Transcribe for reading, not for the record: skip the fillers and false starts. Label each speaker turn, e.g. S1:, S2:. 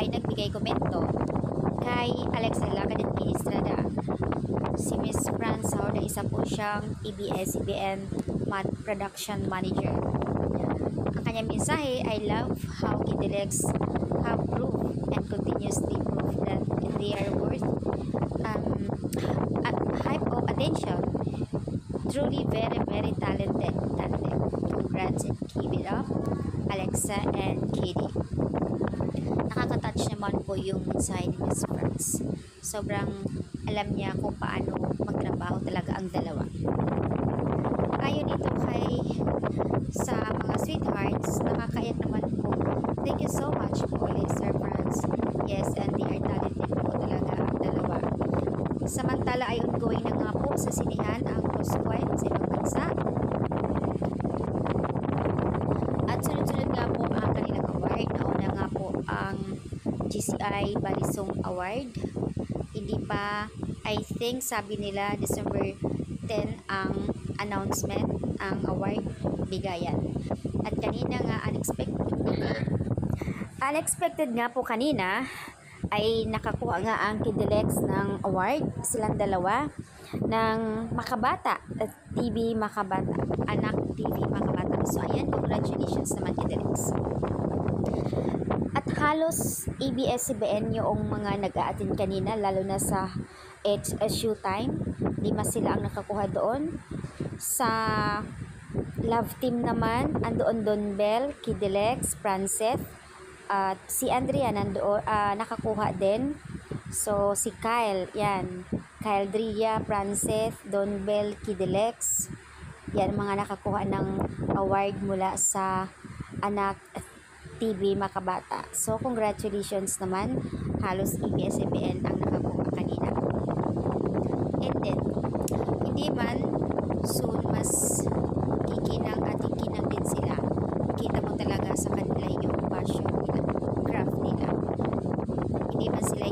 S1: ay nagbigay komento kay Alexa Lacadet Estrada. Si Miss France Sauda, isa po siyang ABS-CBN production manager. Ang kanyang mensahe, I love how Kidilex have proved and continuously prove that they are worth hype of attention. Truly very talented. Congrats and keep it up, Alexa and Katie. Nakaka-touch naman po yung mensahe ni Miss France. Sobrang alam niya kung paano magtrabaho talaga ang dalawa. Ayon ito sa mga sweethearts, nakakaiyak naman po. Thank you so much po ulit, Sir France. Yes, and they are talented po talaga ang dalawa. Samantala ay ongoing na nga po sa sinihan ang Crosspoint sa ibang bansa. At sunod-sunod nga po ang kanilang award. Nauna nga po ang GCI Balisong Award. Hindi pa, I think sabi nila December 10 ang announcement, ang award bigayan. At kanina nga unexpected nga po kanina ay nakakuha nga ang Kidilex ng award, silang dalawa, ng Makabata TV Makabata, Anak TV Makabata. So ayan, congratulations naman Kidilex. At halos ABS-CBN yung mga nag-a-attend kanina, lalo na sa HSU time. 5 sila ang nakakuha doon. Sa Love Team naman, andoon Don Bell, Kidilex, Franceth, at si Andrea nandoon, nakakuha din. So si Kyle, yan, Kyle Dria, Franceth, Don Bell, Kidilex, yan mga nakakuha ng award mula sa Anak TV Makabata. So congratulations naman, halos ABS-CBN ang nakakuha kanina. And then hindi man soon, mas kikinang at kikinang din sila. Kita mo talaga sa kanila yung passion nila, craft nila. Hindi man sila